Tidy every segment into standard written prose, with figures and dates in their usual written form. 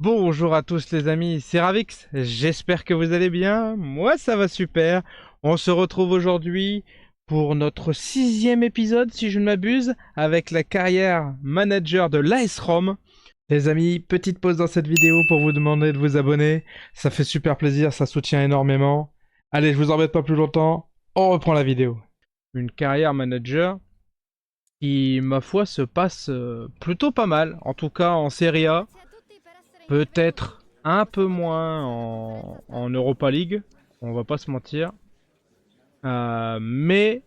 Bonjour à tous les amis, c'est Ravix, j'espère que vous allez bien, moi ça va super. On se retrouve aujourd'hui pour notre 6e épisode si je ne m'abuse, avec la carrière manager de l'AS Rome. Les amis, petite pause dans cette vidéo pour vous demander de vous abonner, ça fait super plaisir, ça soutient énormément. Allez, je vous embête pas plus longtemps, on reprend la vidéo. Une carrière manager qui, ma foi, se passe plutôt pas mal, en tout cas en Serie A. Peut-être un peu moins en Europa League, on va pas se mentir. Mais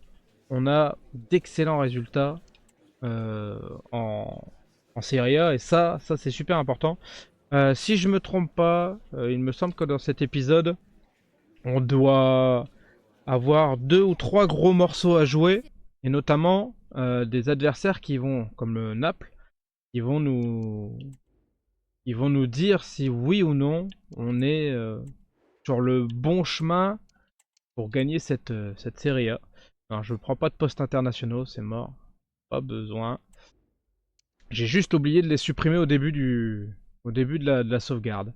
on a d'excellents résultats euh, en, en Serie A et ça c'est super important. Si je me trompe pas, il me semble que dans cet épisode, on doit avoir 2 ou 3 gros morceaux à jouer et notamment des adversaires qui vont, comme le Naples, qui vont nous dire si oui ou non on est sur le bon chemin pour gagner cette Serie A. Alors, je ne prends pas de postes internationaux, c'est mort. Pas besoin. J'ai juste oublié de les supprimer au début de la sauvegarde.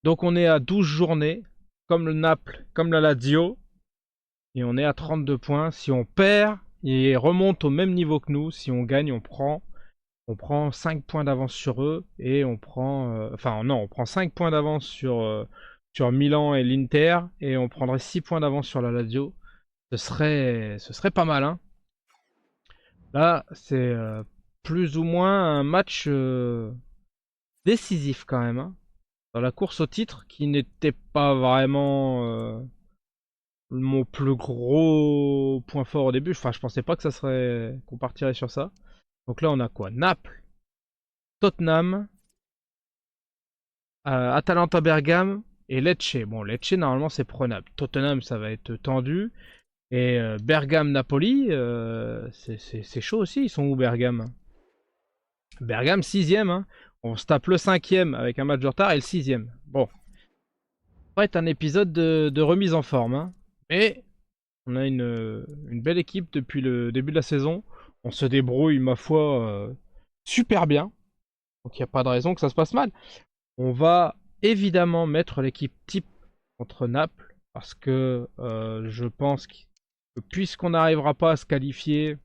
Donc on est à 12 journées, comme le Naples, comme la Lazio, et on est à 32 points. Si on perd, il remonte au même niveau que nous. Si on gagne, on prend 5 points d'avance sur eux et on prend... enfin non, on prend 5 points d'avance sur Milan et l'Inter et on prendrait 6 points d'avance sur la Lazio. Ce serait pas mal, hein. Là, c'est plus ou moins un match décisif quand même, hein, dans la course au titre qui n'était pas vraiment mon plus gros point fort au début. Enfin, je pensais pas que ça serait qu'on partirait sur ça. Donc là, on a quoi? Naples, Tottenham, Atalanta Bergame et Lecce. Bon, Lecce, normalement, c'est prenable. Tottenham, ça va être tendu. Et Bergame, Napoli, c'est chaud aussi. Ils sont où, Bergame? Bergame, 6ème. Hein. On se tape le 5ème avec un match de retard et le 6ème. Bon, ça va être un épisode de remise en forme. Hein. Mais on a une belle équipe depuis le début de la saison. On se débrouille, ma foi, super bien. Donc il n'y a pas de raison que ça se passe mal. On va évidemment mettre l'équipe type contre Naples, parce que je pense que puisqu'on n'arrivera pas à se qualifier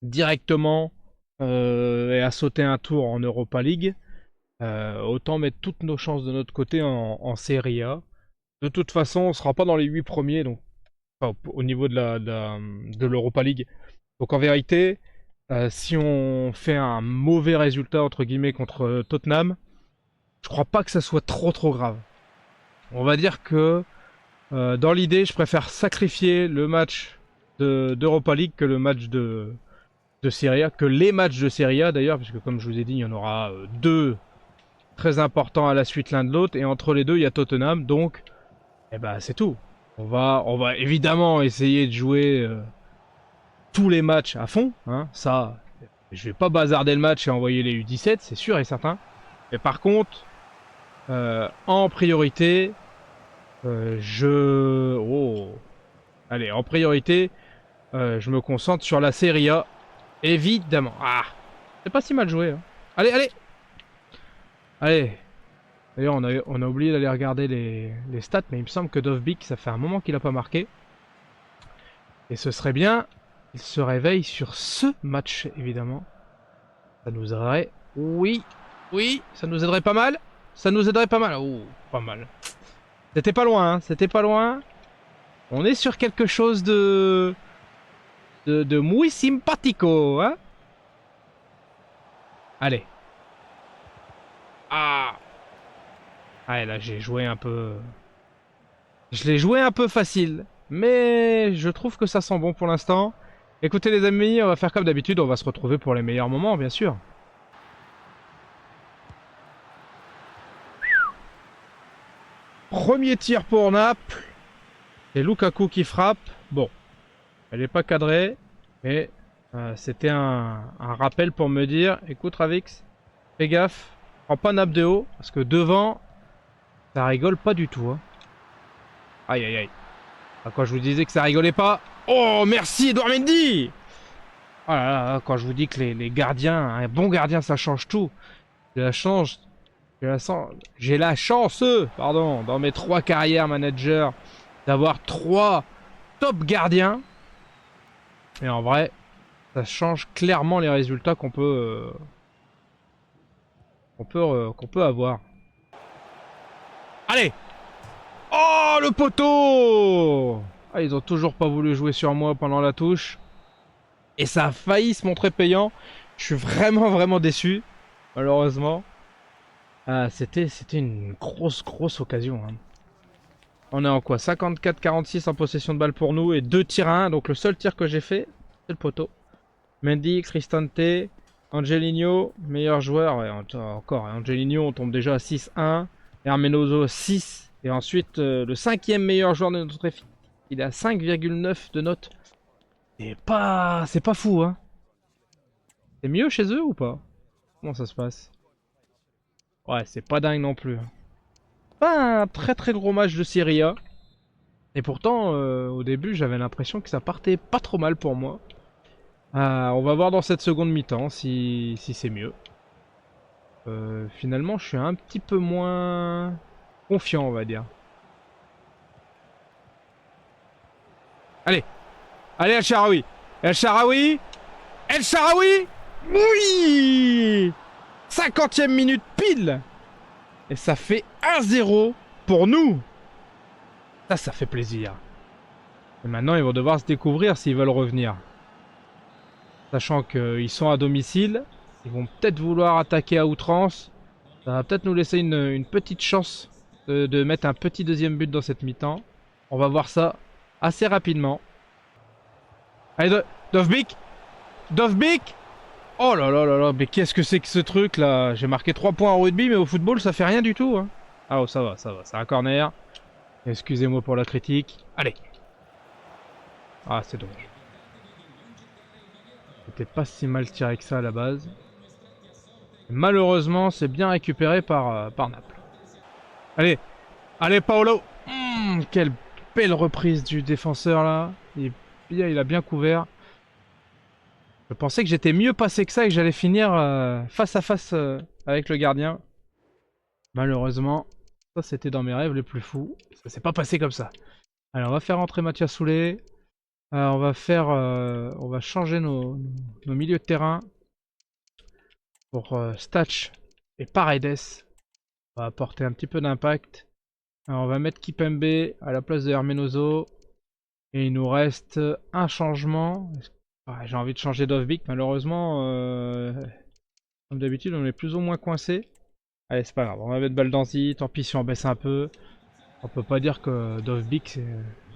directement et à sauter un tour en Europa League, autant mettre toutes nos chances de notre côté en Serie A. De toute façon, on ne sera pas dans les 8 premiers donc, enfin, au niveau de l'Europa League. Donc en vérité, si on fait un mauvais résultat entre guillemets contre Tottenham, je crois pas que ça soit trop grave. On va dire que dans l'idée, je préfère sacrifier le match d'Europa League que le match de Serie A, que les matchs de Serie A d'ailleurs, puisque comme je vous ai dit, il y en aura 2 très importants à la suite l'un de l'autre, et entre les deux, il y a Tottenham, donc eh ben, c'est tout. On va évidemment essayer de jouer tous les matchs à fond, hein, ça, je vais pas bazarder le match et envoyer les U17, c'est sûr et certain. Mais par contre, en priorité, allez, en priorité, je me concentre sur la Serie A, évidemment. Ah, c'est pas si mal joué. Hein. Allez, allez, allez. D'ailleurs, on a oublié d'aller regarder les stats, mais il me semble que Dovbik, ça fait un moment qu'il a pas marqué. Et ce serait bien qu'il se réveille sur ce match, évidemment. Ça nous aiderait. Oui, oui, ça nous aiderait pas mal. Ça nous aiderait pas mal. Oh, pas mal. C'était pas loin, hein, c'était pas loin. On est sur quelque chose de muy simpatico, hein. Allez. Ah. Ah, là, j'ai joué un peu... Je l'ai joué un peu facile. Mais je trouve que ça sent bon pour l'instant. Écoutez les amis, on va faire comme d'habitude. On va se retrouver pour les meilleurs moments, bien sûr. Premier tir pour Naples. C'est Lukaku qui frappe. Bon, elle n'est pas cadrée. Mais c'était un rappel pour me dire, écoute Ravix, fais gaffe. Prends pas Naples de haut. Parce que devant, ça rigole pas du tout. Hein. Aïe aïe aïe. Quand je vous disais que ça rigolait pas. Oh, merci Edouard Mendy. Oh là là, quand je vous dis que les gardiens, un bon gardien, ça change tout. Ça change J'ai la chance, pardon, dans mes 3 carrières manager, d'avoir 3 top gardiens. Et en vrai, ça change clairement les résultats qu'on peut avoir. Allez! Oh, le poteau! Ah, ils ont toujours pas voulu jouer sur moi pendant la touche. Et ça a failli se montrer payant. Je suis vraiment déçu, malheureusement. Ah, c'était une grosse occasion. Hein. On est en quoi? 54-46 en possession de balle pour nous et 2 tirs à 1. Donc le seul tir que j'ai fait, c'est le poteau. Mendy, Cristante, Angelino, meilleur joueur. Ouais, encore, Angelino, on tombe déjà à 6-1. Hermenoso, 6. Et ensuite, le 5e meilleur joueur de notre effectif, il a 5,9 de notes. C'est pas fou, hein. C'est mieux chez eux ou pas? Comment ça se passe? Ouais, c'est pas dingue non plus. Hein. Pas un très gros match de Serie A. Et pourtant, au début, j'avais l'impression que ça partait pas trop mal pour moi. On va voir dans cette seconde mi-temps si c'est mieux. Finalement, je suis un petit peu moins confiant, on va dire. Allez, allez El Shaarawy, El Shaarawy, El Shaarawy, oui, 50e minute pile. Et ça fait 1-0 pour nous. Ça fait plaisir. Et maintenant, ils vont devoir se découvrir s'ils veulent revenir. Sachant qu'ils sont à domicile, ils vont peut-être vouloir attaquer à outrance. Ça va peut-être nous laisser une petite chance de mettre un petit deuxième but dans cette mi-temps. On va voir ça assez rapidement. Allez, Dovbyk, Dovbyk. Oh là là là là, mais qu'est-ce que c'est que ce truc là? J'ai marqué 3 points en rugby, mais au football ça fait rien du tout. Hein. Ah oh, ça va, c'est un corner. Excusez-moi pour la critique. Allez. Ah, c'est dommage. C'était pas si mal tiré que ça à la base. Malheureusement, c'est bien récupéré par Naples. Allez, allez Paolo. Quelle belle reprise du défenseur là. Il a bien couvert. Je pensais que j'étais mieux passé que ça et que j'allais finir face à face avec le gardien. Malheureusement, ça c'était dans mes rêves les plus fous. Ça s'est pas passé comme ça. Alors on va faire entrer Mathias Soulé. On va changer nos milieux de terrain pour Stach et Paredes. On va apporter un petit peu d'impact. On va mettre Kipembe à la place de Hermenoso. Et il nous reste un changement. J'ai envie de changer Dovbyk, malheureusement. Comme d'habitude, on est plus ou moins coincé. Allez, c'est pas grave, on va mettre Baldanzi. Tant pis si on baisse un peu. On peut pas dire que Dovbyk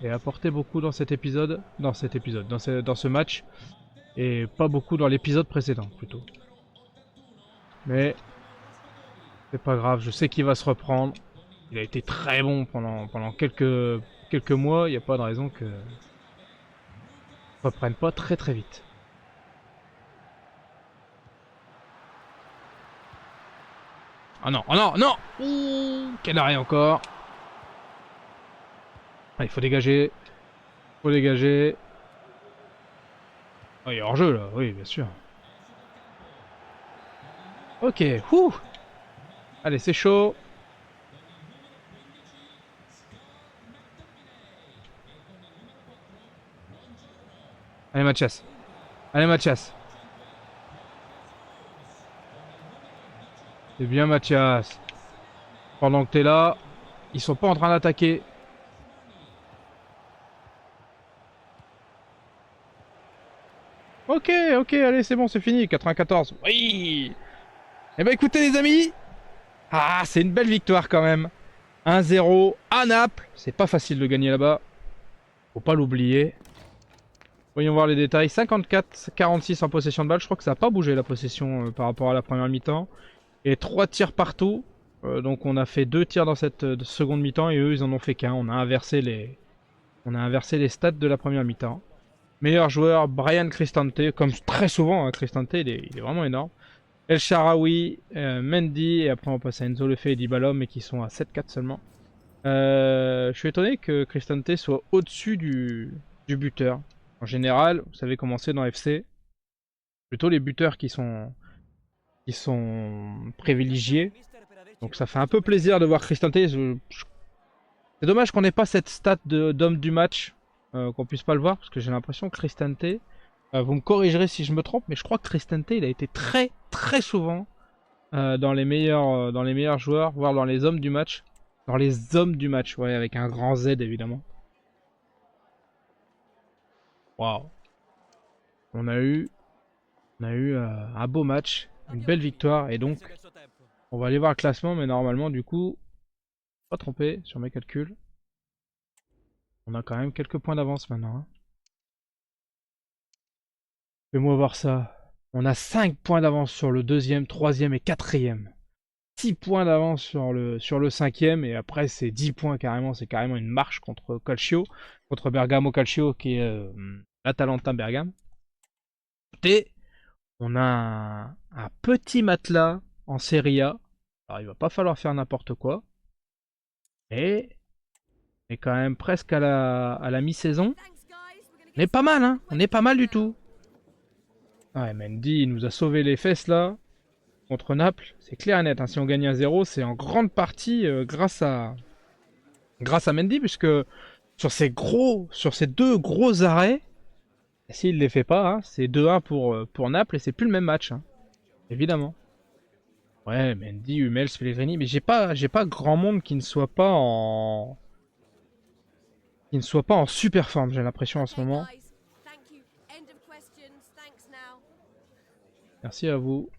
ait apporté beaucoup dans cet épisode. Dans ce match. Et pas beaucoup dans l'épisode précédent, plutôt. Mais c'est pas grave, je sais qu'il va se reprendre. Il a été très bon pendant quelques mois. Il n'y a pas de raison que reprenne pas très vite. Oh non, oh non, non. Ouh, quel arrêt encore. Ah, il faut dégager. Faut dégager. Oh, il est hors jeu là, oui, bien sûr. Ok, ouh. Allez, c'est chaud. Allez, Mathias. Allez, Mathias. C'est bien, Mathias. Pendant que t'es là, ils sont pas en train d'attaquer. Ok, allez, c'est bon, c'est fini. 94. Oui. Eh ben, écoutez, les amis. Ah, c'est une belle victoire quand même. 1-0 à Naples. C'est pas facile de gagner là-bas. Faut pas l'oublier. Voyons voir les détails. 54-46 en possession de balle. Je crois que ça n'a pas bougé la possession par rapport à la première mi-temps. Et 3 tirs partout. Donc on a fait 2 tirs dans cette seconde mi-temps et eux ils en ont fait qu'un. On a inversé les stats de la première mi-temps. Meilleur joueur, Brian Cristante. Comme très souvent, hein, Cristante il est vraiment énorme. El Shaarawy, Mendy. Et après on passe à Enzo Lefebvre et Dybala mais qui sont à 7-4 seulement. Je suis étonné que Cristante soit au-dessus du buteur. En général, vous savez comment c'est dans FC. Plutôt les buteurs qui sont privilégiés. Donc ça fait un peu plaisir de voir Cristante. C'est dommage qu'on n'ait pas cette stat d'homme du match, qu'on puisse pas le voir, parce que j'ai l'impression que Cristante, vous me corrigerez si je me trompe, mais je crois que Cristante il a été très très souvent dans les meilleurs joueurs, voire dans les hommes du match. Dans les hommes du match, ouais, avec un grand Z évidemment. Waouh. On a eu un beau match, une belle victoire, et donc on va aller voir le classement, mais normalement du coup, pas trompé sur mes calculs. On a quand même quelques points d'avance maintenant. Hein. Fais-moi voir ça. On a 5 points d'avance sur le deuxième, troisième et quatrième. 6 points d'avance sur le cinquième, et après c'est 10 points carrément, c'est carrément une marche contre Calcio, contre Bergamo Calcio qui est l'Atalanta Bergame. Et on a un petit matelas en Serie A. Alors il va pas falloir faire n'importe quoi. Et on est quand même presque à la mi-saison. On est pas mal, hein. On est pas mal du tout. Ouais, Mendy il nous a sauvé les fesses là. Contre Naples, c'est clair et net. Hein. Si on gagne à 0, c'est en grande partie grâce à Mendy, puisque sur ces deux gros arrêts, s'il ne les fait pas, hein, c'est 2-1 pour Naples et c'est plus le même match. Hein. Évidemment. Ouais, Mendy, Hummels, Pellegrini, mais j'ai pas grand monde qui ne soit pas en super forme, j'ai l'impression en ce moment. Merci à vous.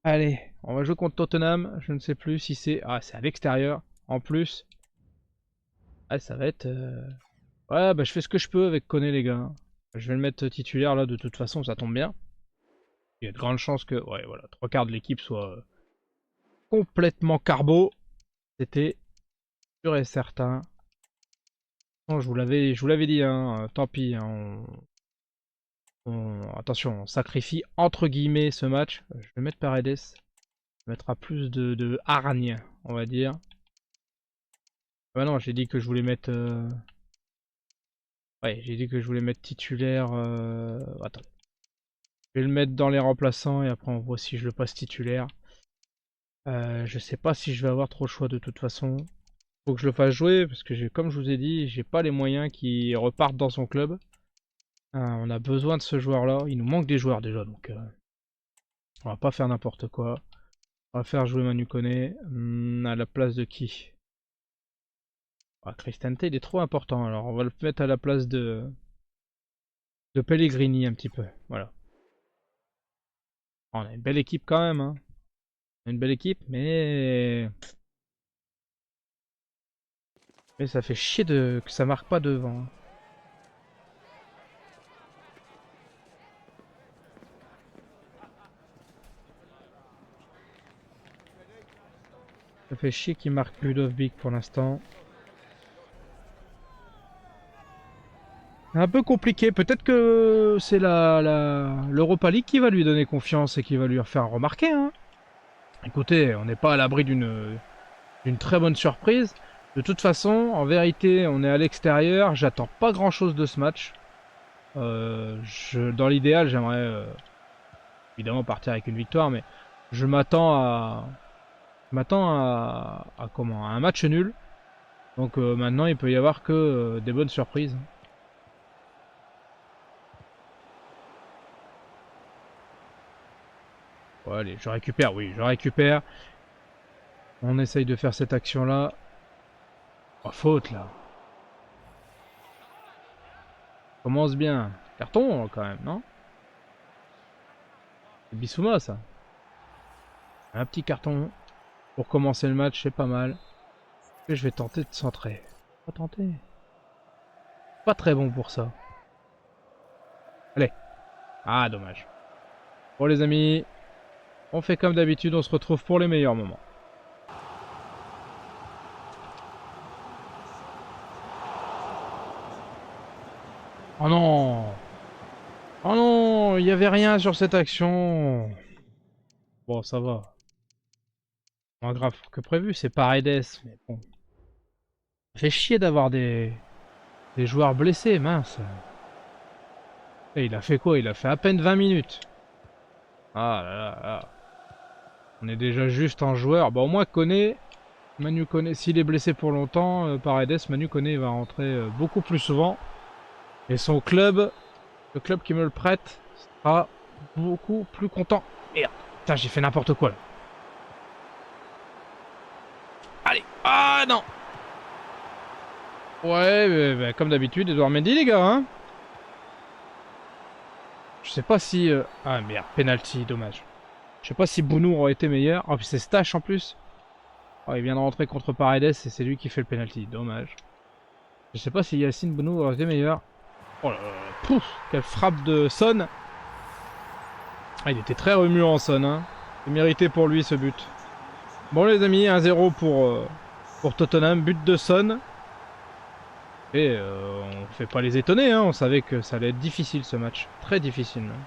Allez, on va jouer contre Tottenham. Je ne sais plus si c'est... Ah, c'est à l'extérieur. En plus. Ah, ça va être... Ouais, bah je fais ce que je peux avec Koné, les gars. Je vais le mettre titulaire, là, de toute façon, ça tombe bien. Il y a de grandes chances que... Ouais, voilà, 3/4 de l'équipe soit complètement carbo. C'était sûr et certain. Non, je vous l'avais dit, hein. Tant pis, hein. Attention, on sacrifie entre guillemets ce match. Je vais mettre Paredes. On mettra plus de hargne, on va dire. Bah non, j'ai dit que je voulais mettre... Ouais, j'ai dit que je voulais mettre titulaire... Attends. Je vais le mettre dans les remplaçants et après on voit si je le passe titulaire. Je sais pas si je vais avoir trop le choix de toute façon. Faut que je le fasse jouer parce que comme je vous ai dit, j'ai pas les moyens qui repartent dans son club. On a besoin de ce joueur-là. Il nous manque des joueurs déjà, donc on va pas faire n'importe quoi. On va faire jouer Manu Koné à la place de qui? Cristante, il est trop important. Alors on va le mettre à la place de Pellegrini un petit peu. Voilà. On a une belle équipe quand même. Hein. On a une belle équipe, mais ça fait chier que ça marque pas devant. Hein. Ça fait chier qu'il marque Ludovic pour l'instant. C'est un peu compliqué. Peut-être que c'est l'Europa League qui va lui donner confiance et qui va lui faire remarquer. Hein. Écoutez, on n'est pas à l'abri d'une très bonne surprise. De toute façon, en vérité, on est à l'extérieur. J'attends pas grand-chose de ce match. Dans l'idéal, j'aimerais évidemment partir avec une victoire, mais je m'attends à comment, à un match nul. Donc maintenant, il peut y avoir que des bonnes surprises. Ouais, allez, je récupère, oui, je récupère. On essaye de faire cette action-là. Oh, faute, là. Commence bien. Carton, quand même, non? C'est Bissouma, ça. Un petit carton pour commencer le match, c'est pas mal. Et je vais tenter de centrer. Pas tenter. Pas très bon pour ça. Allez. Ah, dommage. Bon, les amis, on fait comme d'habitude, on se retrouve pour les meilleurs moments. Oh non! Oh non! Il n'y avait rien sur cette action! Bon, ça va. Moins grave que prévu, c'est Paredes, mais bon. Ça fait chier d'avoir des joueurs blessés, mince. Et il a fait quoi? Il a fait à peine 20 minutes. Ah là là là. On est déjà juste en joueur. Bon, au moins Koné, Manu Koné, s'il est blessé pour longtemps, Paredes, Manu Koné va rentrer beaucoup plus souvent. Et son club, le club qui me le prête, sera beaucoup plus content. Merde, putain, j'ai fait n'importe quoi là. Allez, ah non. Ouais, mais, comme d'habitude, Edouard Mendy les gars, hein. Je sais pas si... Ah merde, penalty, dommage. Je sais pas si Bounou aurait été meilleur. Oh, puis c'est Stache en plus. Oh, il vient de rentrer contre Paredes et c'est lui qui fait le penalty, dommage. Je sais pas si Yacine Bounou aurait été meilleur. Oh là là, pouf, quelle frappe de Son. Ah, il était très remuant Son, hein. C'est mérité pour lui ce but. Bon les amis, 1-0 pour Tottenham, but de Son. Et on fait pas les étonner, hein. On savait que ça allait être difficile ce match. Très difficile même.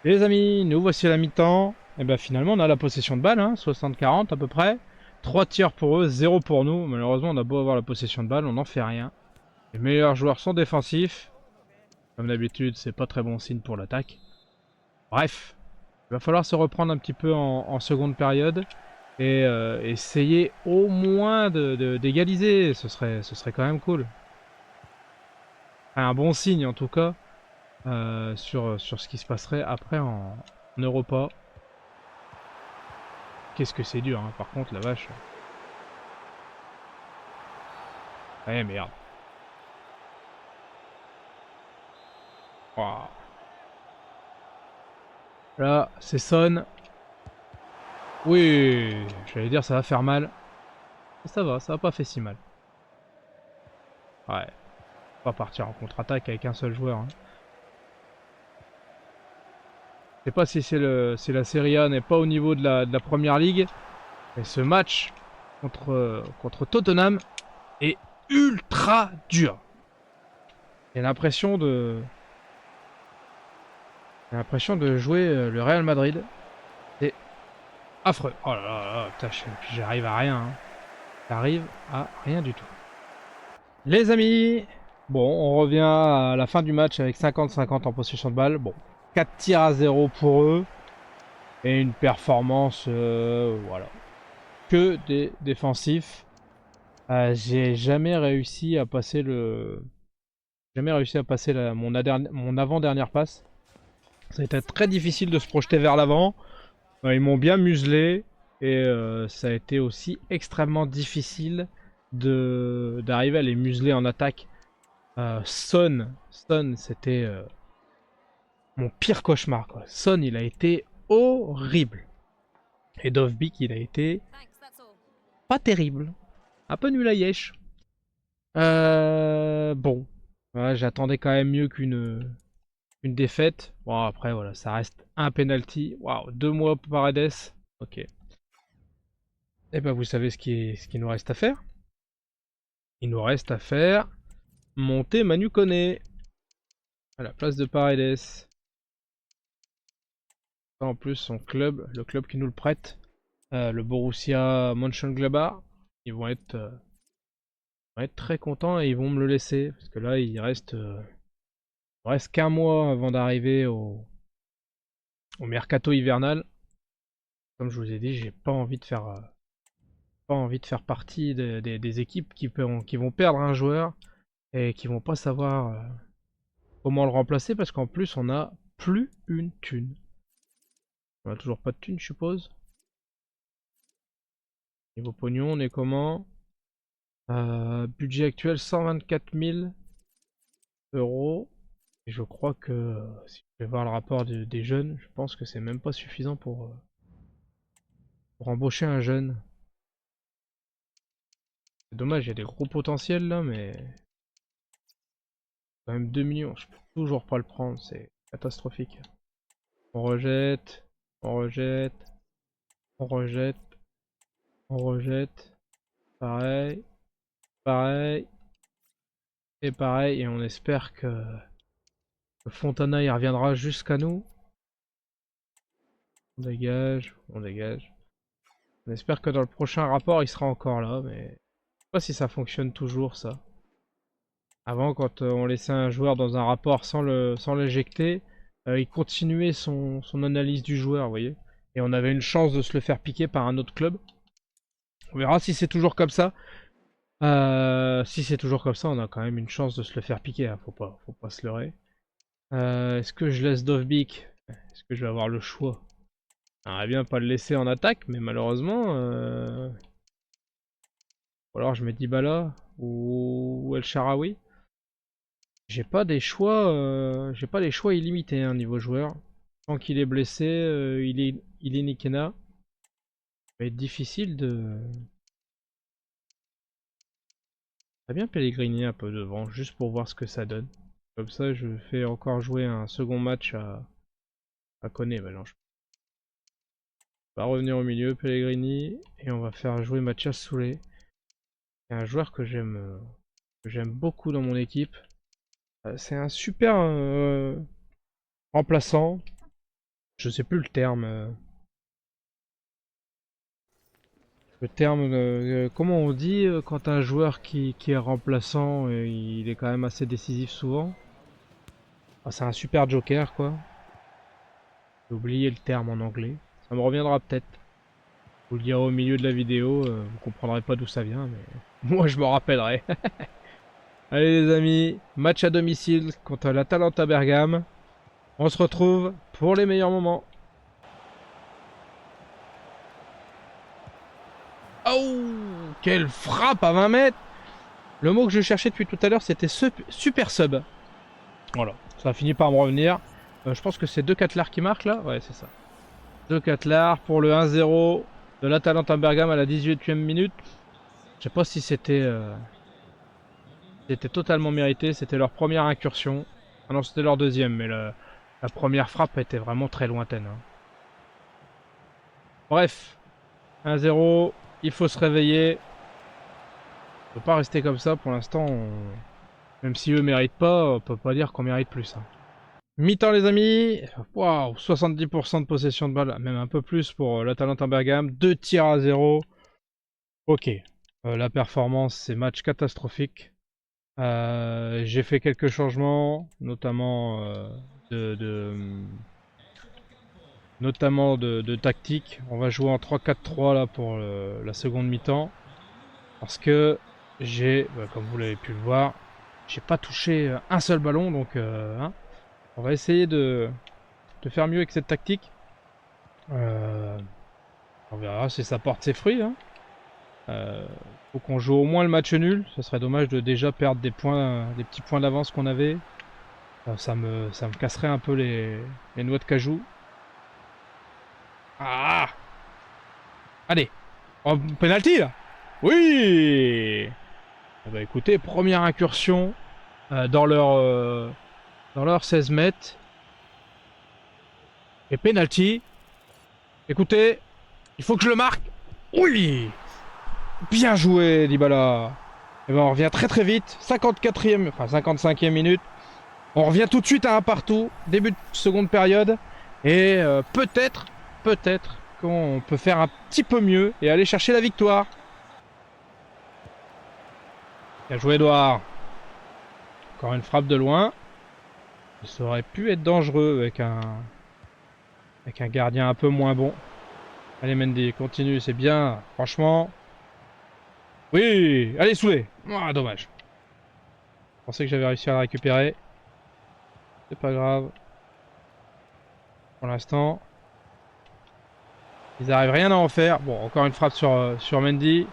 Les amis, nous voici à la mi-temps. Et ben finalement on a la possession de balle, hein, 60-40 à peu près. 3 tirs pour eux, 0 pour nous. Malheureusement on a beau avoir la possession de balle, on n'en fait rien. Les meilleurs joueurs sont défensifs. Comme d'habitude, c'est pas très bon signe pour l'attaque. Bref, il va falloir se reprendre un petit peu en seconde période. Et essayer au moins d'égaliser. Ce serait quand même cool. Enfin, un bon signe en tout cas. Sur ce qui se passerait après en Europa. Qu'est-ce que c'est dur, hein, par contre, la vache. Ouais, merde. Wow. Là, c'est Son. Oui, j'allais dire ça va faire mal. Ça va pas fait si mal. Ouais. Pas partir en contre-attaque avec un seul joueur. Hein. Je sais pas si si la Serie A n'est pas au niveau de la première ligue. Mais ce match contre Tottenham est ultra dur. J'ai l'impression de jouer le Real Madrid. C'est affreux. Oh là là, putain, j'arrive à rien. Hein. J'arrive à rien du tout. Les amis, bon, on revient à la fin du match avec 50-50 en possession de balle. Bon, 4 tirs à 0 pour eux. Et une performance, voilà. Que des défensifs. J'ai jamais réussi à passer mon avant-dernière passe. Ça a été très difficile de se projeter vers l'avant. Ils m'ont bien muselé. Et ça a été aussi extrêmement difficile d'arriver à les museler en attaque. Son c'était mon pire cauchemar. Quoi. Son, il a été horrible. Et Dovbik, il a été pas terrible. Un peu nul à Yesh. Bon. Ouais, j'attendais quand même mieux qu'une défaite. Bon, après, voilà, ça reste un penalty. Waouh, 2 mois pour Paredes. Ok. Et ben, vous savez ce qui nous reste à faire. Il nous reste à faire monter Manu Koné à la place de Paredes. En plus, son club, le club qui nous le prête, le Borussia Mönchengladbach, ils vont être très contents et ils vont me le laisser. Parce que là, il reste qu'un mois avant d'arriver au mercato hivernal. Comme je vous ai dit, j'ai pas envie de faire partie des équipes qui vont perdre un joueur et qui vont pas savoir comment le remplacer parce qu'en plus on a plus une thune. On a toujours pas de thune, je suppose. Niveau pognon, on est comment? Budget actuel 124 000 euros. Et je crois que si je vais voir le rapport des jeunes, je pense que c'est même pas suffisant pour embaucher un jeune. C'est dommage, il y a des gros potentiels là, mais quand même 2 millions, je peux toujours pas le prendre, c'est catastrophique. On rejette, on rejette, on rejette, on rejette, pareil, pareil, et pareil, et on espère que Fontana il reviendra jusqu'à nous. On dégage, on dégage. On espère que dans le prochain rapport il sera encore là, mais je sais pas si ça fonctionne toujours ça. Avant, quand on laissait un joueur dans un rapport sans l'éjecter, il continuait son analyse du joueur, vous voyez. Et on avait une chance de se le faire piquer par un autre club. On verra si c'est toujours comme ça. Si c'est toujours comme ça, on a quand même une chance de se le faire piquer. Hein. Faut pas se leurrer. Est-ce que je laisse Dovbik? Est-ce que je vais avoir le choix? J'aimerais bien pas le laisser en attaque, mais malheureusement... Ou alors je mets Dybala ou El Shaarawy. J'ai pas des choix, j'ai pas les choix illimités hein, niveau joueur. Tant qu'il est blessé, il est Nikena. Ça va être difficile de... Très bien Pellegrini un peu devant, juste pour voir ce que ça donne. Comme ça, je fais encore jouer un second match à Koné. Bah non, je vais revenir au milieu, Pellegrini, et on va faire jouer Mathias Soulé. C'est un joueur que j'aime beaucoup dans mon équipe. C'est un super remplaçant. Je sais plus le terme. Le terme, comment on dit quand un joueur qui est remplaçant, il est quand même assez décisif souvent. Ah, c'est un super joker quoi. J'ai oublié le terme en anglais. Ça me reviendra peut-être. Je vous le dirai au milieu de la vidéo, vous comprendrez pas d'où ça vient, mais moi je me rappellerai. Allez les amis, match à domicile contre l'Atalanta Bergame. On se retrouve pour les meilleurs moments. Oh, quelle frappe à 20 mètres! Le mot que je cherchais depuis tout à l'heure, c'était super sub. Voilà, ça a fini par me revenir. Je pense que c'est 2 Catlar qui marque là. Ouais, c'est ça. 2 Catlar pour le 1-0 de l'Atalanta Bergame à la 18e minute. Je sais pas si c'était totalement mérité. C'était leur première incursion. Ah non, c'était leur deuxième, mais la première frappe était vraiment très lointaine. Hein. Bref, 1-0. Il faut se réveiller. On peut pas rester comme ça pour l'instant. Même si eux méritent pas, on peut pas dire qu'on mérite plus. Hein. Mi-temps les amis, waouh, 70% de possession de balle, même un peu plus pour l'Atalanta Bergame, 2 tirs à 0. Ok, la performance c'est match catastrophique. J'ai fait quelques changements, notamment de tactique. On va jouer en 3-4-3 là pour la seconde mi-temps. Parce que j'ai, comme vous l'avez pu le voir, j'ai pas touché un seul ballon, donc hein, on va essayer de faire mieux avec cette tactique. On verra si ça porte ses fruits. Hein. Faut qu'on joue au moins le match nul. Ce serait dommage de déjà perdre des points, des petits points d'avance qu'on avait. Ça me casserait un peu les noix de cajou. Ah! Allez! Oh, penalty là! Oui! Bah écoutez, première incursion dans leur 16 mètres. Et penalty. Écoutez, il faut que je le marque. Oui! Bien joué, Dybala. Et ben on revient très très vite. 54e, enfin 55e minute. On revient tout de suite à un partout. Début de seconde période. Et peut-être qu'on peut faire un petit peu mieux et aller chercher la victoire. Bien joué, Edouard. Encore une frappe de loin. Ça aurait pu être dangereux avec un gardien un peu moins bon. Allez Mendy, continue, c'est bien. Franchement. Oui, allez Soulé. Ah, dommage. Je pensais que j'avais réussi à la récupérer. C'est pas grave. Pour l'instant. Ils arrivent rien à en faire. Bon, encore une frappe sur Mendy.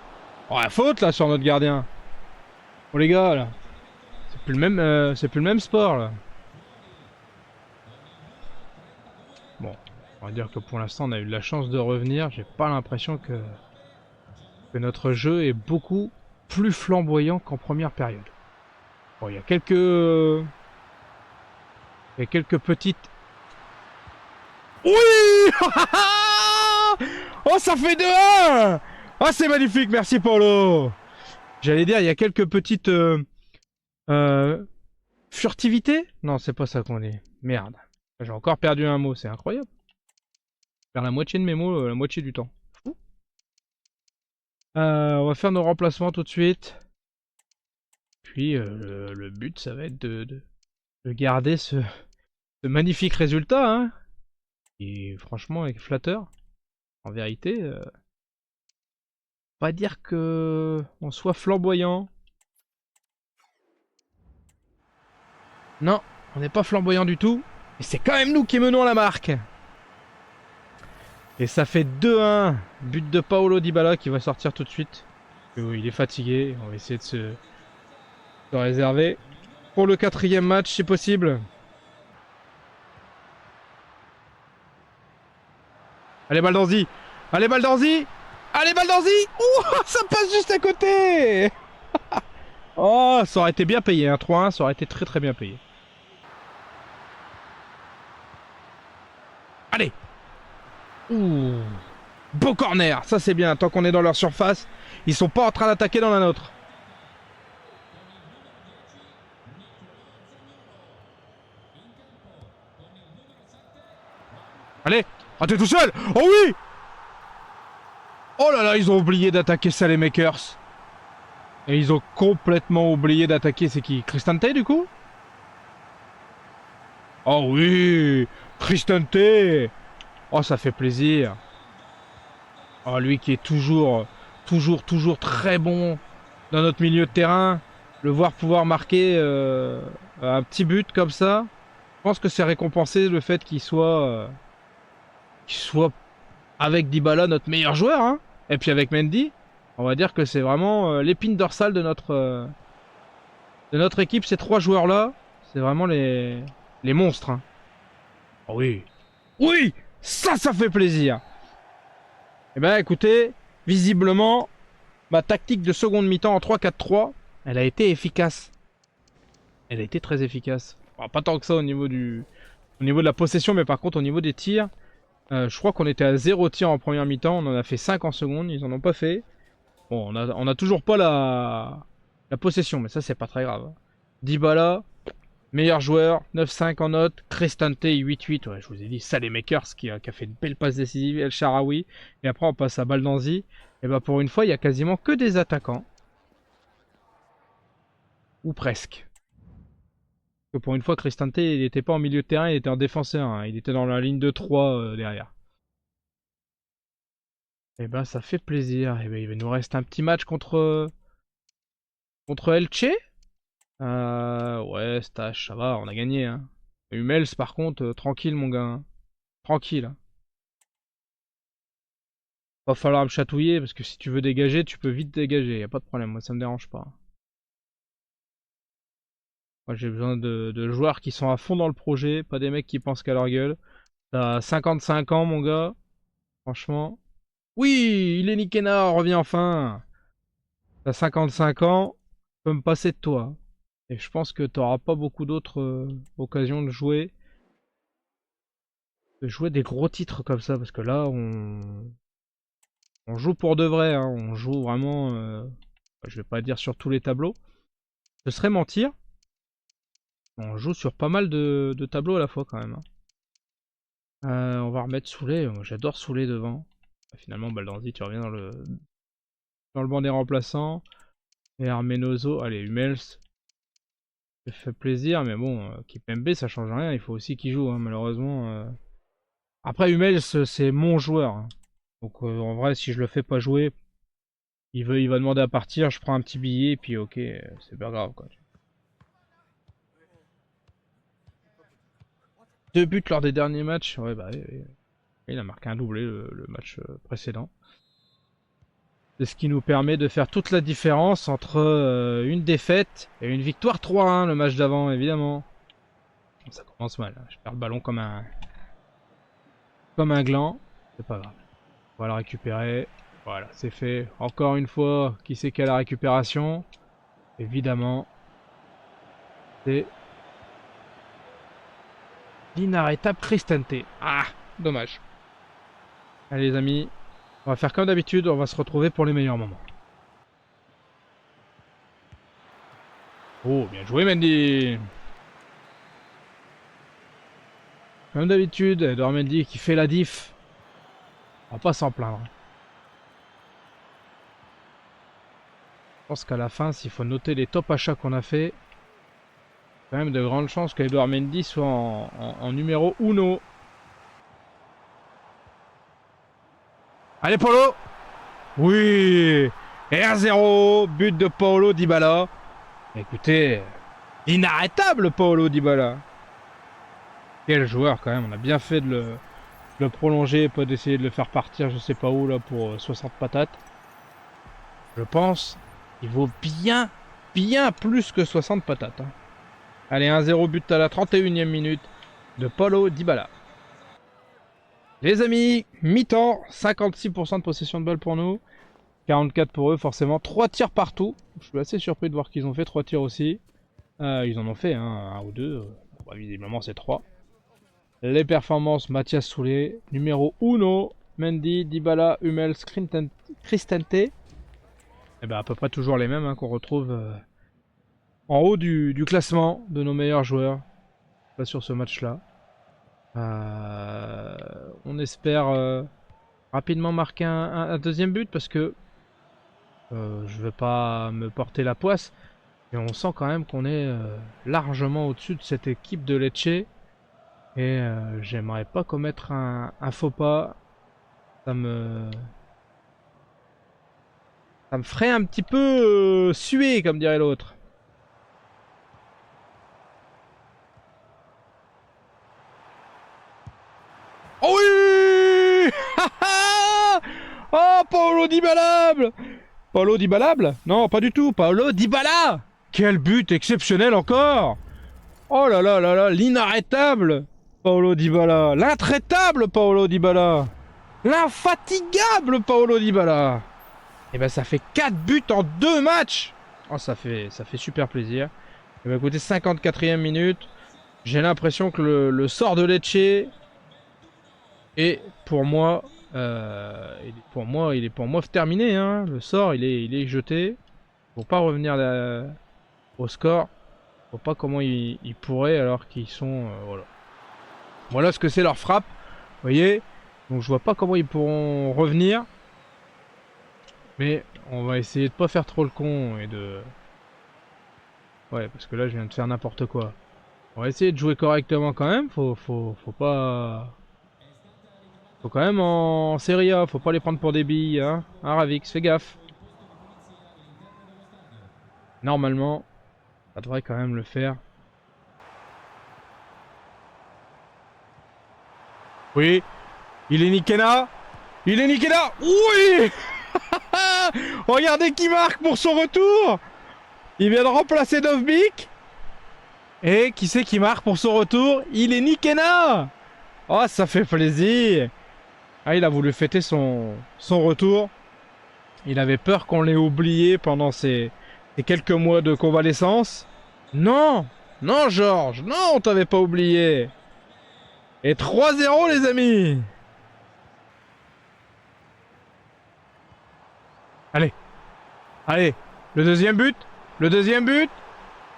Oh, la faute là sur notre gardien. Oh les gars là. C'est plus le même sport là. Bon, on va dire que pour l'instant on a eu de la chance de revenir. J'ai pas l'impression que notre jeu est beaucoup plus flamboyant qu'en première période. Bon, il y a quelques petites... Oui. Oh, ça fait 2-1. Oh, c'est magnifique, merci Paulo. J'allais dire, il y a quelques petites furtivités. Non, c'est pas ça qu'on dit. Merde. J'ai encore perdu un mot, c'est incroyable. Je perds la moitié de mes mots, la moitié du temps. Fou. On va faire nos remplacements tout de suite. Puis le but, ça va être de garder ce magnifique résultat. Hein, qui franchement est flatteur. En vérité, pas dire que on soit flamboyant. Non, on n'est pas flamboyant du tout. Et c'est quand même nous qui menons la marque. Et ça fait 2-1. But de Paolo Dybala qui va sortir tout de suite. Il est fatigué. On va essayer de se réserver pour le 4e match si possible. Allez Baldanzi. Allez Baldanzi. Allez Baldanzi. Ouh, ça passe juste à côté. Oh, ça aurait été bien payé. Hein. 3-1, ça aurait été très très bien payé. Allez. Ouh. Beau corner. Ça c'est bien. Tant qu'on est dans leur surface, ils sont pas en train d'attaquer dans la nôtre. Allez. Ah, t'es tout seul. Oh oui. Oh là là, ils ont oublié d'attaquer ça les makers. Et ils ont complètement oublié d'attaquer, c'est qui? Cristante du coup? Oh oui, Cristante. Oh, ça fait plaisir. Oh, lui qui est toujours très bon dans notre milieu de terrain. Le voir pouvoir marquer un petit but comme ça, je pense que c'est récompensé le fait qu'il soit avec Dybala notre meilleur joueur. Hein. Et puis avec Mendy, on va dire que c'est vraiment l'épine dorsale de notre équipe. Ces 3 joueurs-là, c'est vraiment les monstres. Hein. Oh oui. Oui, ça fait plaisir. Eh ben écoutez, visiblement, ma tactique de seconde mi-temps en 3-4-3, elle a été efficace. Elle a été très efficace. Bon, pas tant que ça au niveau de la possession, mais par contre au niveau des tirs, je crois qu'on était à 0 tir en première mi-temps, on en a fait 5 en seconde, ils en ont pas fait. Bon, on a toujours pas la possession, mais ça c'est pas très grave. Dybala, meilleur joueur, 9-5 en note. Cristante 8-8, ouais, je vous ai dit, ça les makers qui a fait une belle passe décisive. El Shaarawy. Et après on passe à Baldanzi. Et bah pour une fois, il y a quasiment que des attaquants. Ou presque. Que pour une fois, Cristante, il n'était pas en milieu de terrain, il était en défenseur. Hein. Il était dans la ligne de 3 derrière. Et ben ça fait plaisir. Et ben il nous reste un petit match contre Elche. Ouais, Stache, ça va, on a gagné. Hein. Hummels, par contre, tranquille, mon gars. Hein. Tranquille. Hein. Va falloir me chatouiller, parce que si tu veux dégager, tu peux vite dégager. Y a pas de problème, moi ça me dérange pas. Moi j'ai besoin de joueurs qui sont à fond dans le projet, pas des mecs qui pensent qu'à leur gueule. T'as 55 ans, mon gars. Franchement. Oui, il est Nikena, revient enfin. T'as 55 ans, je peux me passer de toi. Et je pense que t'auras pas beaucoup d'autres occasions de jouer des gros titres comme ça, parce que là, on joue pour de vrai, hein. On joue vraiment, je vais pas dire sur tous les tableaux, ce serait mentir. On joue sur pas mal de tableaux à la fois quand même. Hein. On va remettre Soulé, moi j'adore Soulé devant. Finalement, Baldanzi, tu reviens dans le banc des remplaçants. Et Armenoso, allez, Hummels, ça fait plaisir, mais bon, Kipembe ça change rien, il faut aussi qu'il joue, hein, malheureusement. Après, Hummels, c'est mon joueur. Hein. Donc en vrai, si je le fais pas jouer, il va demander à partir, je prends un petit billet, et puis ok, c'est pas grave quoi. 2 buts lors des derniers matchs, ouais bah il a marqué un doublé le match précédent. C'est ce qui nous permet de faire toute la différence entre une défaite et une victoire 3-1 le match d'avant évidemment. Ça commence mal, hein. Je perds le ballon comme un gland, c'est pas grave. On va la récupérer. Voilà, c'est fait. Encore une fois, qui c'est qui a la récupération? Évidemment, c'est l'inarrêtable Cristante. Ah, dommage. Allez les amis, on va faire comme d'habitude, on va se retrouver pour les meilleurs moments. Oh, bien joué Mendy. Comme d'habitude, Edouard Mendy qui fait la diff. On va pas s'en plaindre. Je pense qu'à la fin, s'il faut noter les top achats qu'on a fait, quand même de grandes chances qu'Edouard Mendy soit en numéro 1. Allez, Paolo! Oui! Et 1-0, but de Paolo Dybala. Écoutez, inarrêtable Paolo Dybala. Quel joueur quand même, on a bien fait de le prolonger, pas d'essayer de le faire partir je sais pas où là pour 60 patates. Je pense qu'il vaut bien plus que 60 patates. Hein. Allez, 1-0 but à la 31e minute de Paulo Dybala. Les amis, mi-temps, 56% de possession de balle pour nous, 44 pour eux forcément, 3 tirs partout. Je suis assez surpris de voir qu'ils ont fait 3 tirs aussi. Ils en ont fait un ou deux, bah, visiblement c'est 3. Les performances, Mathias Soulé, numéro 1, Mendy, Dybala, Hummels, Cristante. Et ben à peu près toujours les mêmes hein, qu'on retrouve en haut du classement de nos meilleurs joueurs. Pas sur ce match-là. On espère rapidement marquer un deuxième but parce que je veux pas me porter la poisse. Mais on sent quand même qu'on est largement au-dessus de cette équipe de Lecce. Et j'aimerais pas commettre un faux pas. Ça me ferait un petit peu suer, comme dirait l'autre. Oh oui. Oh, Paulo Dybala. Paulo Dybala? Non, pas du tout. Paulo Dybala. Quel but exceptionnel encore. Oh là là là là, l'inarrêtable Paulo Dybala. L'intraitable Paulo Dybala. L'infatigable Paulo Dybala. Et ben ça fait 4 buts en 2 matchs. Oh, ça fait super plaisir. Et ben écoutez, 54e minute. J'ai l'impression que le sort de Lecce est pour moi, il est pour moi terminé. Hein. Le sort, il est jeté. Faut pas revenir au score. Je vois pas comment ils pourraient alors qu'ils sont, voilà. Voilà ce que c'est leur frappe. Vous voyez. Donc je vois pas comment ils pourront revenir. Mais on va essayer de pas faire trop le con et de... Ouais, parce que là je viens de faire n'importe quoi. On va essayer de jouer correctement quand même. Faut pas... Faut quand même en Serie A. Faut pas les prendre pour des billes. Hein, Ravix, fais gaffe. Normalement, ça devrait quand même le faire. Oui. Il est Nikena. Il est Nikena. Oui. Regardez qui marque pour son retour. Il vient de remplacer Dovbik. Et qui c'est qui marque pour son retour? Il est Nikena. Oh, ça fait plaisir. Ah, il a voulu fêter son retour. Il avait peur qu'on l'ait oublié pendant ces quelques mois de convalescence. Non. Non, Georges. Non, on t'avait pas oublié. Et 3-0, les amis. Allez. Allez. Le deuxième but. Le deuxième but.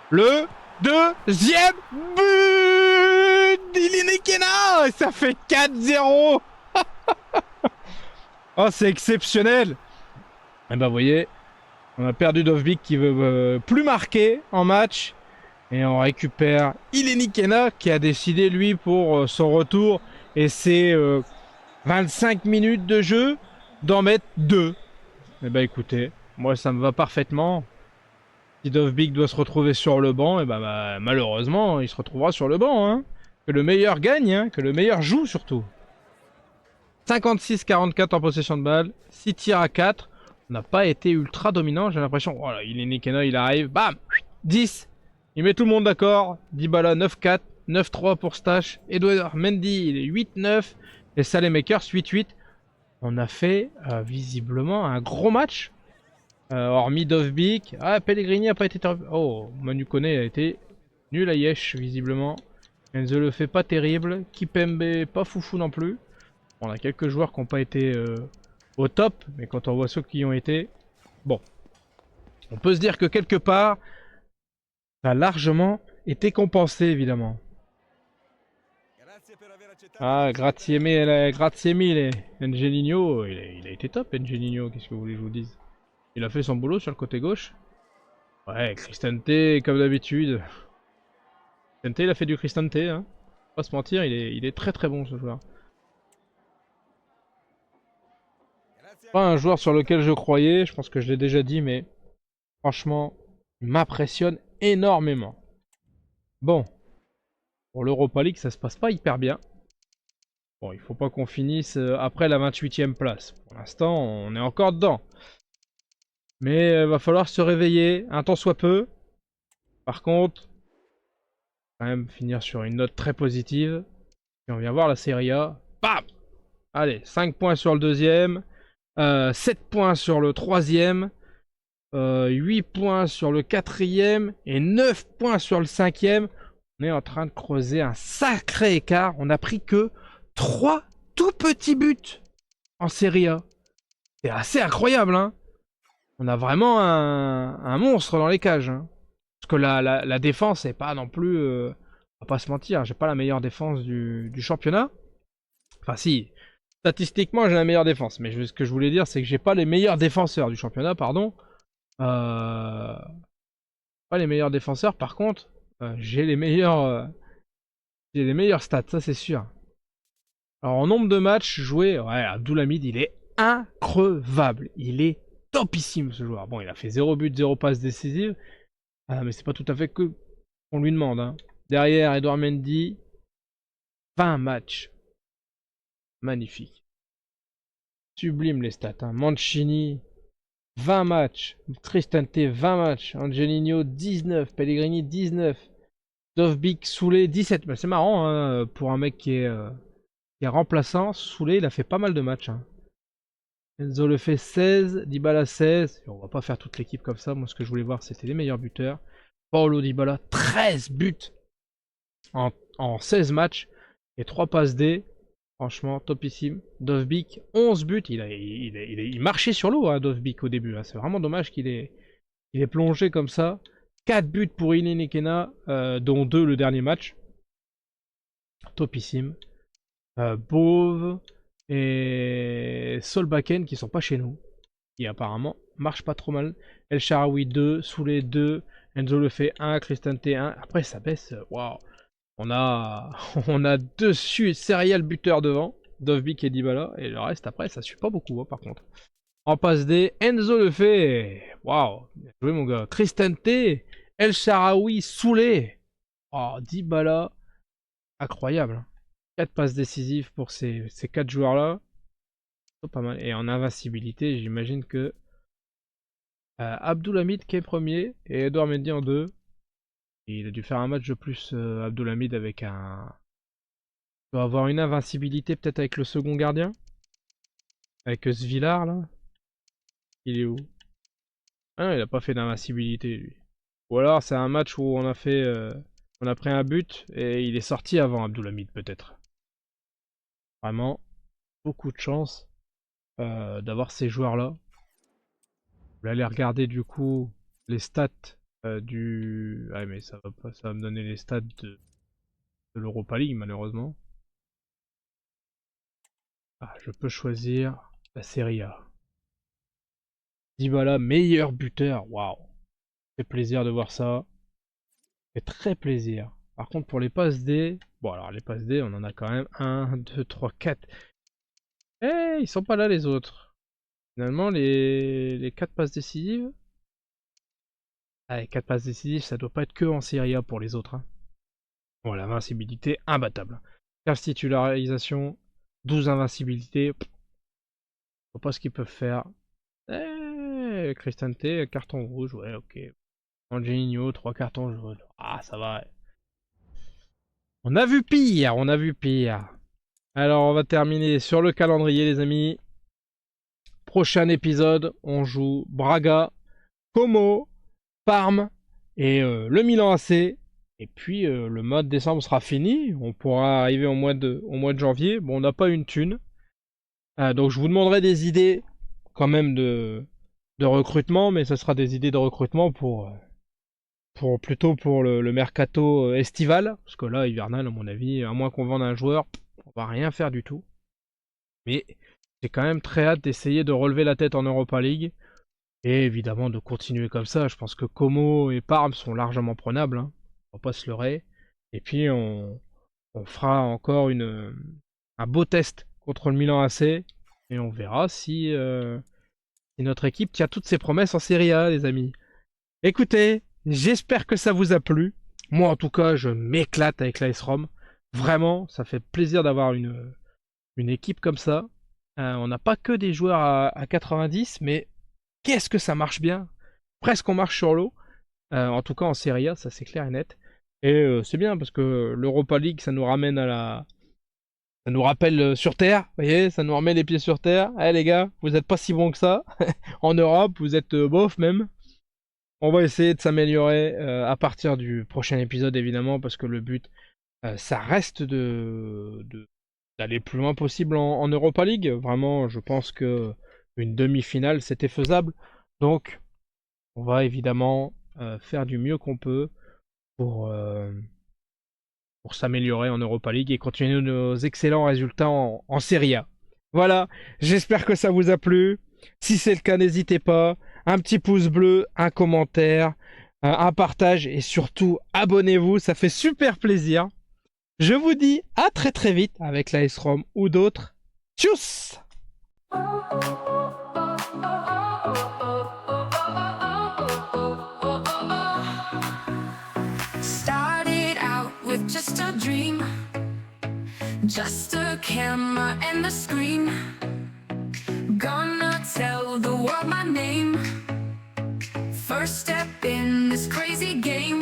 Le deuxième but d'Ilinikena. Et ça fait 4-0. Oh, c'est exceptionnel. Et bah, vous voyez, on a perdu Dovbik qui veut plus marquer en match. Et on récupère Ilinikena qui a décidé, lui, pour son retour et ses 25 minutes de jeu, d'en mettre 2. Et bah, écoutez, moi, ça me va parfaitement. Si Dovbik doit se retrouver sur le banc, et bah, malheureusement, il se retrouvera sur le banc. Hein. Que le meilleur gagne, hein, que le meilleur joue surtout. 56-44 en possession de balle, 6 tirs à 4. On n'a pas été ultra dominant, j'ai l'impression. Voilà, il est Nikena, il arrive, bam 10. Il met tout le monde d'accord. Dybala 9-4, 9-3 pour Stash. Edouard Mendy, il est 8-9. Et Saelemaekers 8-8. On a fait visiblement un gros match. Hormis Dovbik. Ah, Pellegrini a pas été... Oh, Manu Koné a été nul à Yesh, visiblement. Enzo le fait pas terrible. Kipembe pas foufou non plus. On a quelques joueurs qui n'ont pas été au top. Mais quand on voit ceux qui y ont été... Bon. On peut se dire que quelque part, ça a largement été compensé, évidemment. Ah, grazie mille. Angelino, il a été top, Angelino. Qu'est-ce que vous voulez que je vous dise? Il a fait son boulot sur le côté gauche. Ouais, Cristante, comme d'habitude. Cristante, il a fait du Cristante, hein. Faut pas se mentir, il est très très bon ce joueur. Pas un joueur sur lequel je croyais, je pense que je l'ai déjà dit, mais franchement, il m'impressionne énormément. Bon, pour l'Europa League, ça se passe pas hyper bien. Bon, il faut pas qu'on finisse après la 28e place. Pour l'instant, on est encore dedans. Mais va falloir se réveiller, un tant soit peu. Par contre, quand même finir sur une note très positive. Et on vient voir la Serie A. Bam! Allez, 5 points sur le deuxième, 7 points sur le troisième, 8 points sur le quatrième et 9 points sur le cinquième. On est en train de creuser un sacré écart. On n'a pris que 3 tout petits buts en Serie A. C'est assez incroyable, hein. On a vraiment un monstre dans les cages. Hein. Parce que la défense n'est pas non plus... on va pas se mentir, j'ai pas la meilleure défense du championnat. Enfin si, statistiquement j'ai la meilleure défense. Mais ce que je voulais dire, c'est que j'ai pas les meilleurs défenseurs du championnat, pardon. Pas les meilleurs défenseurs, par contre, j'ai les meilleurs stats, ça c'est sûr. Alors en nombre de matchs joués, ouais, Abdoulhamid, il est increvable. Il est topissime ce joueur. Bon, il a fait 0 but, 0 passe décisive. Mais c'est pas tout à fait que qu'on lui demande. Hein. Derrière, Edouard Mendy, 20 matchs. Magnifique. Sublime les stats. Hein. Mancini, 20 matchs. Cristante, 20 matchs. Angelino, 19. Pellegrini, 19. Dovbyk, Soulé, 17. Mais c'est marrant, hein, pour un mec qui est remplaçant. Soulé, il a fait pas mal de matchs. Hein. Enzo le fait 16, Dybala 16. On va pas faire toute l'équipe comme ça. Moi, ce que je voulais voir, c'était les meilleurs buteurs. Paulo Dybala, 13 buts en 16 matchs et 3 passes D. Franchement, topissime. Dovbyk, 11 buts. Il marchait sur l'eau, hein, Dovbyk, au début. Hein. C'est vraiment dommage qu'il est plongé comme ça. 4 buts pour Ilin Ekena, dont 2 le dernier match. Topissime. Bove et Solbakken qui sont pas chez nous. Qui apparemment marche pas trop mal. El Shaarawy 2, Soulé 2, Enzo le fait 1, Cristante 1. Après ça baisse. Waouh. On a, on a 2 serial buteurs devant. Dovbyk et Dybala. Et le reste après ça suit pas beaucoup hein, par contre. En passe D, Enzo le fait. Waouh. Bien joué mon gars. Cristante, El Shaarawy, Soulé. Oh, Dybala. Incroyable. 4 passes décisives pour ces 4 joueurs-là. Pas mal. Et en invincibilité, j'imagine que Abdoulhamid qui est premier et Edouard Mendy en 2. Et il a dû faire un match de plus, Abdoulhamid, avec un... Il doit avoir une invincibilité peut-être avec le second gardien. Avec Svilar là. Il est où? Ah non, il a pas fait d'invincibilité lui. Ou alors c'est un match où on a fait... on a pris un but et il est sorti avant Abdoulhamid peut-être. Vraiment, beaucoup de chance d'avoir ces joueurs-là. Je vais aller regarder du coup les stats du... Ah mais ça va pas, ça va me donner les stats de l'Europa League malheureusement. Ah, je peux choisir la Serie A. Dybala, meilleur buteur, waouh. Ça fait plaisir de voir ça. Ça fait très plaisir. Par contre pour les passes D... Bon alors les passes D, on en a quand même 1, 2, 3, 4. Eh, ils sont pas là les autres. Finalement les 4 passes décisives... Ah, les 4 passes décisives, ça doit pas être que en Serie A pour les autres. Hein. Bon, l'invincibilité, imbattable. 15 titularisations, 12 invincibilités. Je vois pas ce qu'ils peuvent faire. Eh, Cristante, carton rouge, ouais, ok. Angelino, 3 cartons jaunes. Ah, ça va. On a vu pire, on a vu pire. Alors, on va terminer sur le calendrier, les amis. Prochain épisode, on joue Braga, Como, Parme et le Milan AC. Et puis le mois de décembre sera fini. On pourra arriver au mois de janvier. Bon, on n'a pas une thune. Donc je vous demanderai des idées quand même de recrutement, mais ce sera des idées de recrutement plutôt pour le mercato estival. Parce que là, hivernal, à mon avis, à moins qu'on vende un joueur, on va rien faire du tout. Mais j'ai quand même très hâte d'essayer de relever la tête en Europa League. Et évidemment de continuer comme ça. Je pense que Como et Parme sont largement prenables. Hein. On va pas se leurrer. Et puis on fera encore un beau test contre le Milan AC. Et on verra si notre équipe tient toutes ses promesses en Serie A, les amis. Écoutez, j'espère que ça vous a plu. Moi, en tout cas, je m'éclate avec l'AS Rome. Vraiment, ça fait plaisir d'avoir une équipe comme ça. On n'a pas que des joueurs à 90, mais qu'est-ce que ça marche bien. Presque on marche sur l'eau. En tout cas, en Serie A, ça c'est clair et net. Et c'est bien parce que l'Europa League, ça nous ramène ça nous rappelle sur Terre, vous voyez, ça nous remet les pieds sur Terre. Eh les gars, vous êtes pas si bons que ça. En Europe, vous êtes bof même. On va essayer de s'améliorer à partir du prochain épisode, évidemment, parce que le but, ça reste d'aller plus loin possible en Europa League. Vraiment, je pense que une demi-finale, c'était faisable. Donc, on va évidemment faire du mieux qu'on peut pour, pour s'améliorer en Europa League et continuer nos excellents résultats en Serie A. Voilà, j'espère que ça vous a plu. Si c'est le cas, n'hésitez pas. Un petit pouce bleu, un commentaire, un partage et surtout abonnez-vous, ça fait super plaisir. Je vous dis à très très vite avec la S-ROM ou d'autres. Tchuss! Started out with just a dream, just a camera and the screen. Gonna tell the world my name. First step in this crazy game.